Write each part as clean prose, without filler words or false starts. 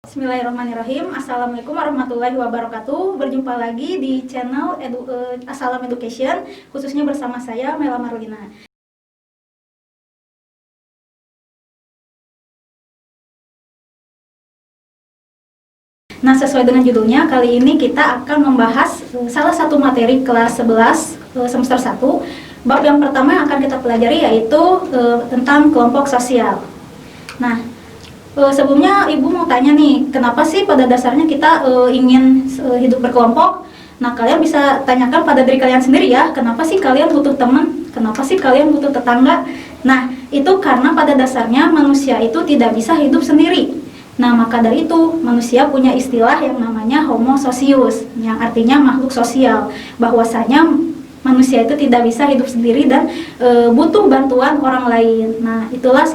Bismillahirrahmanirrahim. Assalamualaikum warahmatullahi wabarakatuh. Berjumpa lagi di channel Assalam Education, khususnya bersama saya Mela Marlina. Nah, sesuai dengan judulnya, kali ini kita akan membahas salah satu materi kelas 11 semester 1. Bab yang pertama yang akan kita pelajari yaitu tentang kelompok sosial. Nah, sebelumnya Ibu mau tanya nih, kenapa sih pada dasarnya kita ingin hidup berkelompok? Nah, kalian bisa tanyakan pada diri kalian sendiri ya, kenapa sih kalian butuh teman? Kenapa sih kalian butuh tetangga? Nah, itu karena pada dasarnya manusia itu tidak bisa hidup sendiri. Nah, maka dari itu manusia punya istilah yang namanya homo socius, yang artinya makhluk sosial, bahwasanya manusia itu tidak bisa hidup sendiri dan butuh bantuan orang lain. Nah, itulah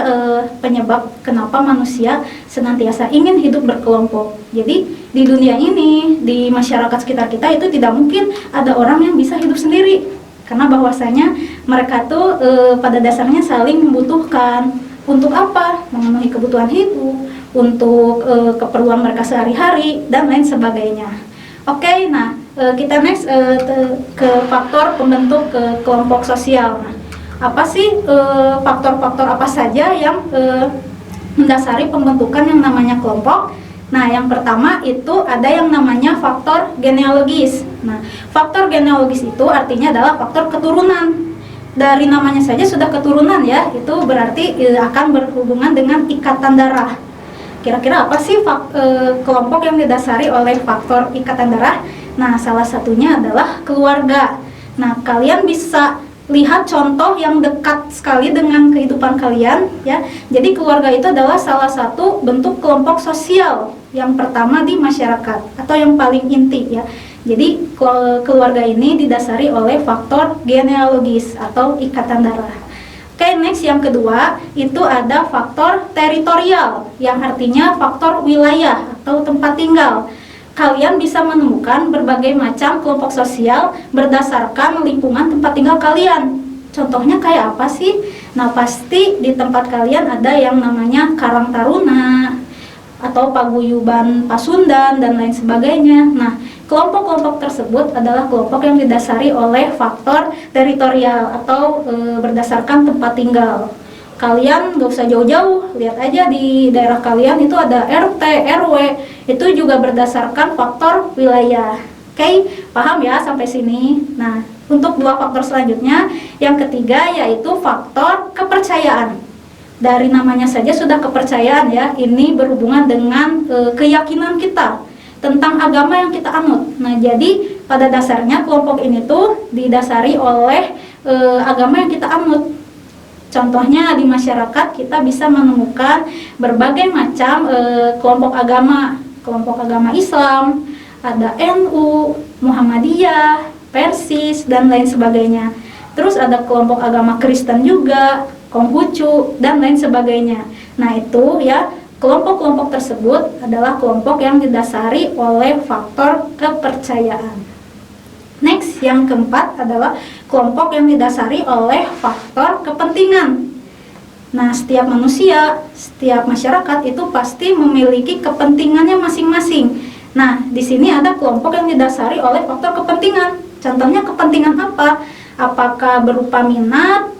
penyebab kenapa manusia senantiasa ingin hidup berkelompok. Jadi di dunia ini, di masyarakat sekitar kita itu tidak mungkin ada orang yang bisa hidup sendiri, karena bahwasanya mereka tuh pada dasarnya saling membutuhkan. Untuk apa? Memenuhi kebutuhan hidup, untuk keperluan mereka sehari-hari dan lain sebagainya. Oke, nah kita next ke faktor pembentuk kelompok sosial. Nah, apa sih faktor-faktor apa saja yang mendasari pembentukan yang namanya kelompok? Nah, yang pertama itu ada yang namanya faktor genealogis. Nah, faktor genealogis itu artinya adalah faktor keturunan. Dari namanya saja sudah keturunan ya, itu berarti akan berhubungan dengan ikatan darah. Kira-kira apa sih kelompok yang didasari oleh faktor ikatan darah? Nah, salah satunya adalah keluarga. Nah, kalian bisa lihat contoh yang dekat sekali dengan kehidupan kalian ya. Jadi keluarga itu adalah salah satu bentuk kelompok sosial yang pertama di masyarakat atau yang paling inti ya. Jadi keluarga ini didasari oleh faktor genealogis atau ikatan darah. Oke, next yang kedua itu ada faktor teritorial yang artinya faktor wilayah atau tempat tinggal. Kalian bisa menemukan berbagai macam kelompok sosial berdasarkan lingkungan tempat tinggal kalian. Contohnya kayak apa sih? Nah, pasti di tempat kalian ada yang namanya Karang Taruna atau Paguyuban Pasundan dan lain sebagainya. Nah, kelompok-kelompok tersebut adalah kelompok yang didasari oleh faktor teritorial atau berdasarkan tempat tinggal. Kalian gak usah jauh-jauh, lihat aja di daerah kalian itu ada RT, RW, itu juga berdasarkan faktor wilayah. Oke, paham ya sampai sini? Nah, untuk dua faktor selanjutnya, yang ketiga yaitu faktor kepercayaan. Dari namanya saja sudah kepercayaan ya, ini berhubungan dengan keyakinan kita tentang agama yang kita anut. Nah, jadi pada dasarnya kelompok ini tuh didasari oleh agama yang kita anut. Contohnya di masyarakat kita bisa menemukan berbagai macam kelompok agama Islam, ada NU, Muhammadiyah, Persis dan lain sebagainya. Terus ada kelompok agama Kristen juga, Konghucu dan lain sebagainya. Nah, itu ya, kelompok-kelompok tersebut adalah kelompok yang didasari oleh faktor kepercayaan. Next, yang keempat adalah kelompok yang didasari oleh faktor kepentingan. Nah, setiap manusia, setiap masyarakat itu pasti memiliki kepentingannya masing-masing. Nah, di sini ada kelompok yang didasari oleh faktor kepentingan. Contohnya kepentingan apa? Apakah berupa minat,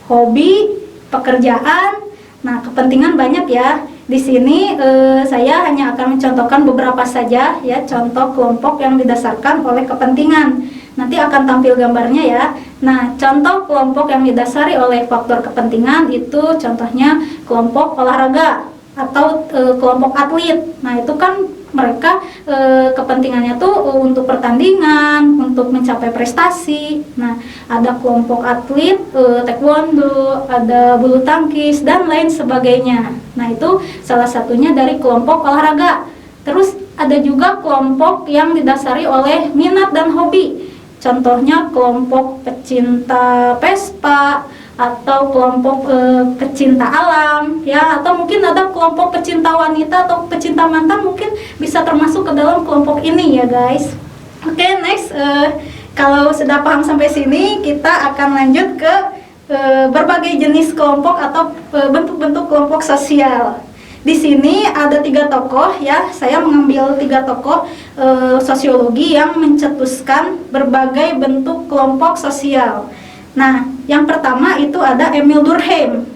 hobi, pekerjaan? Nah, kepentingan banyak ya. Di sini saya hanya akan mencontohkan beberapa saja ya, contoh kelompok yang didasarkan oleh kepentingan. Nanti akan tampil gambarnya ya. Nah, contoh kelompok yang didasari oleh faktor kepentingan itu contohnya kelompok olahraga atau kelompok atlet. Nah, itu kan mereka kepentingannya tuh untuk pertandingan, untuk mencapai prestasi. Nah, ada kelompok atlet taekwondo, ada bulu tangkis dan lain sebagainya. Nah, itu salah satunya dari kelompok olahraga. Terus ada juga kelompok yang didasari oleh minat dan hobi. Contohnya kelompok pecinta Vespa atau kelompok pecinta alam ya, atau mungkin ada kelompok pecinta wanita atau pecinta mantan, mungkin bisa termasuk ke dalam kelompok ini ya guys. Oke, next, kalau sudah paham sampai sini, kita akan lanjut ke berbagai jenis kelompok atau bentuk-bentuk kelompok sosial. Di sini ada 3 tokoh ya, saya mengambil 3 tokoh sosiologi yang mencetuskan berbagai bentuk kelompok sosial. Nah, yang pertama itu ada Emil Durkheim.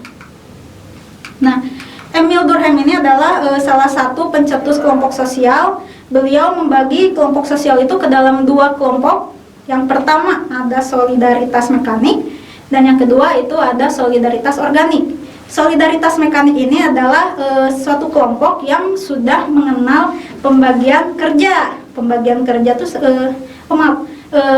Nah, Emil Durkheim ini adalah salah satu pencetus kelompok sosial. Beliau membagi kelompok sosial itu ke dalam 2 kelompok. Yang pertama ada solidaritas mekanik, dan yang kedua itu ada solidaritas organik. Solidaritas mekanik ini adalah suatu kelompok yang sudah mengenal pembagian kerja. Pembagian kerja itu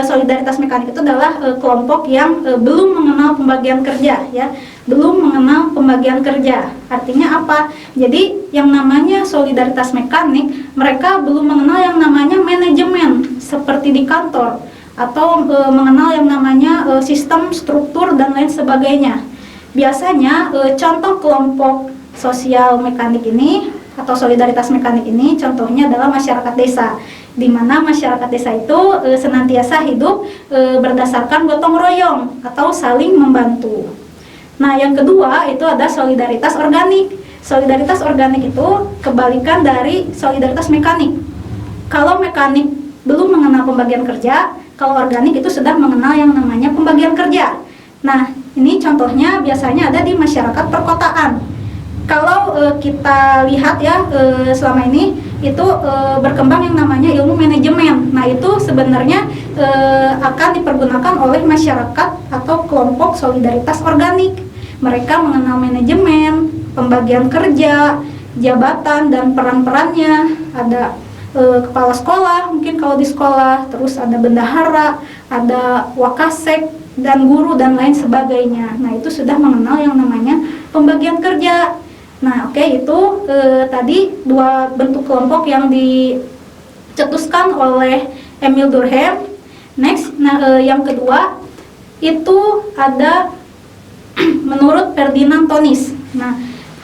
solidaritas mekanik itu adalah kelompok yang belum mengenal pembagian kerja ya, belum mengenal pembagian kerja. Artinya apa? Jadi yang namanya solidaritas mekanik, mereka belum mengenal yang namanya manajemen seperti di kantor, atau mengenal yang namanya sistem, struktur dan lain sebagainya. Biasanya contoh kelompok sosial mekanik ini atau solidaritas mekanik ini contohnya adalah masyarakat desa, di mana masyarakat desa itu senantiasa hidup berdasarkan gotong royong atau saling membantu. Nah, yang kedua itu ada solidaritas organik. Solidaritas organik itu kebalikan dari solidaritas mekanik. Kalau mekanik belum mengenal pembagian kerja, kalau organik itu sudah mengenal yang namanya pembagian kerja. Nah, ini contohnya biasanya ada di masyarakat perkotaan. Kalau kita lihat ya selama ini itu berkembang yang namanya ilmu manajemen. Nah, itu sebenarnya akan dipergunakan oleh masyarakat atau kelompok solidaritas organik. Mereka mengenal manajemen, pembagian kerja, jabatan dan peran-perannya. Ada kepala sekolah, mungkin kalau di sekolah, terus ada bendahara, ada wakasek dan guru dan lain sebagainya. Nah, itu sudah mengenal yang namanya pembagian kerja. Nah, oke, itu tadi 2 bentuk kelompok yang dicetuskan oleh Emil Durkheim. Next, yang kedua itu ada menurut Ferdinand Tönnies. Nah,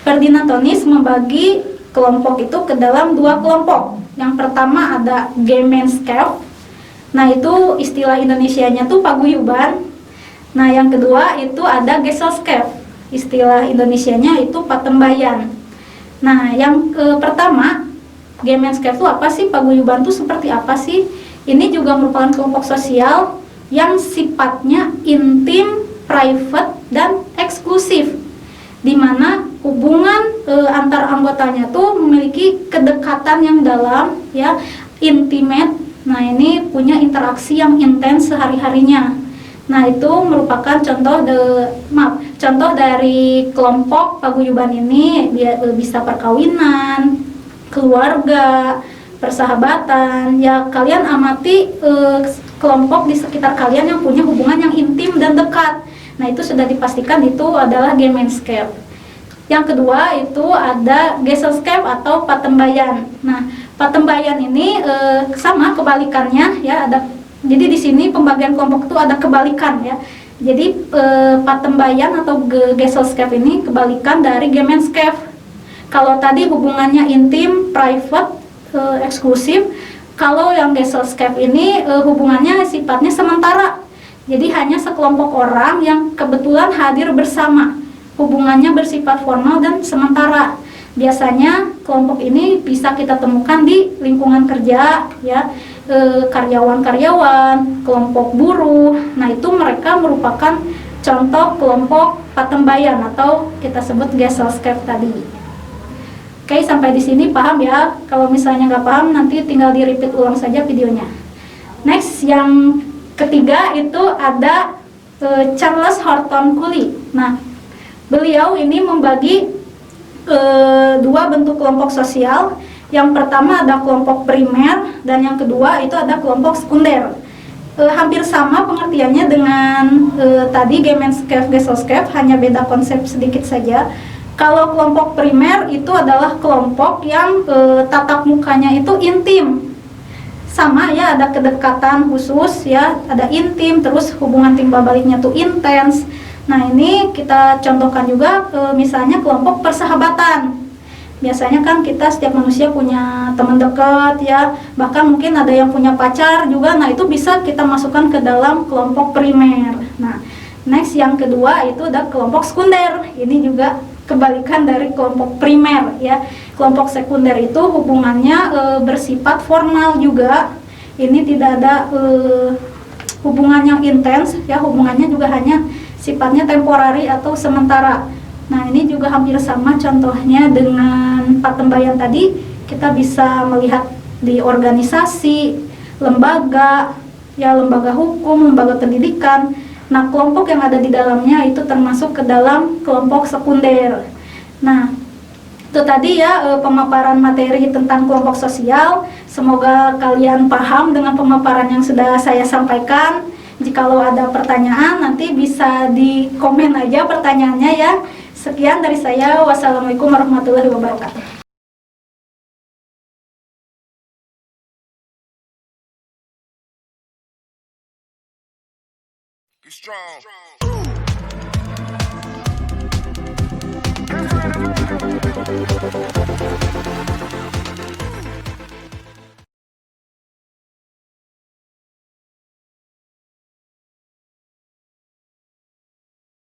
Ferdinand Tönnies membagi kelompok itu ke dalam 2 kelompok. Yang pertama ada Gemeinschaft. Nah, itu istilah Indonesianya tuh paguyuban. Nah, yang kedua itu ada Gesellschaft. Istilah Indonesianya itu patembayan. Nah, yang pertama, Gemeinschaft itu apa sih? Paguyuban itu seperti apa sih? Ini juga merupakan kelompok sosial yang sifatnya intim, private, dan eksklusif, di mana hubungan antar anggotanya tuh memiliki kedekatan yang dalam, ya, intimate. Nah, ini punya interaksi yang intens sehari-harinya. Nah, itu merupakan contoh dari kelompok paguyuban ini. Bisa perkawinan, keluarga, persahabatan. Ya, kalian amati kelompok di sekitar kalian yang punya hubungan yang intim dan dekat. Nah, itu sudah dipastikan itu adalah Gemeinschaft. Yang kedua itu ada Gesellschaft atau patembayan. Nah, patembayan ini sama kebalikannya ya, ada. Jadi di sini pembagian kelompok itu ada kebalikan ya. Jadi patembayan atau Gesellschaft ini kebalikan dari Gemeinschaft. Kalau tadi hubungannya intim, private, eksklusif. Kalau yang Gesellschaft ini hubungannya sifatnya sementara. Jadi hanya sekelompok orang yang kebetulan hadir bersama. Hubungannya bersifat formal dan sementara. Biasanya kelompok ini bisa kita temukan di lingkungan kerja ya. Karyawan-karyawan, kelompok buruh. Nah, itu mereka merupakan contoh kelompok patembayan atau kita sebut Gesellschaft tadi. Oke, sampai di sini paham ya? Kalau misalnya nggak paham, nanti tinggal di repeat ulang saja videonya. Next, yang ketiga itu ada Charles Horton Cooley. Nah, beliau ini membagi 2 bentuk kelompok sosial. Yang pertama ada kelompok primer, dan yang kedua itu ada kelompok sekunder. Hampir sama pengertiannya dengan tadi Gemeinschaft, Gesellschaft, hanya beda konsep sedikit saja. Kalau kelompok primer itu adalah kelompok yang tatap mukanya itu intim. Sama ya, ada kedekatan khusus ya, ada intim, terus hubungan timbal baliknya tuh intens. Nah, ini kita contohkan juga misalnya kelompok persahabatan. Biasanya kan kita setiap manusia punya teman dekat ya, bahkan mungkin ada yang punya pacar juga. Nah, itu bisa kita masukkan ke dalam kelompok primer. Nah, next yang kedua itu ada kelompok sekunder. Ini juga kebalikan dari kelompok primer ya. Kelompok sekunder itu hubungannya bersifat formal juga. Ini tidak ada hubungan yang intens ya, hubungannya juga hanya sifatnya temporari atau sementara. Nah, ini juga hampir sama contohnya dengan patembayan tadi. Kita bisa melihat di organisasi, lembaga, ya lembaga hukum, lembaga pendidikan. Nah, kelompok yang ada di dalamnya itu termasuk ke dalam kelompok sekunder. Nah, itu tadi ya pemaparan materi tentang kelompok sosial. Semoga kalian paham dengan pemaparan yang sudah saya sampaikan. Jikalau ada pertanyaan nanti bisa di komen aja pertanyaannya ya. Sekian dari saya. Wassalamualaikum warahmatullahi wabarakatuh. Be strong.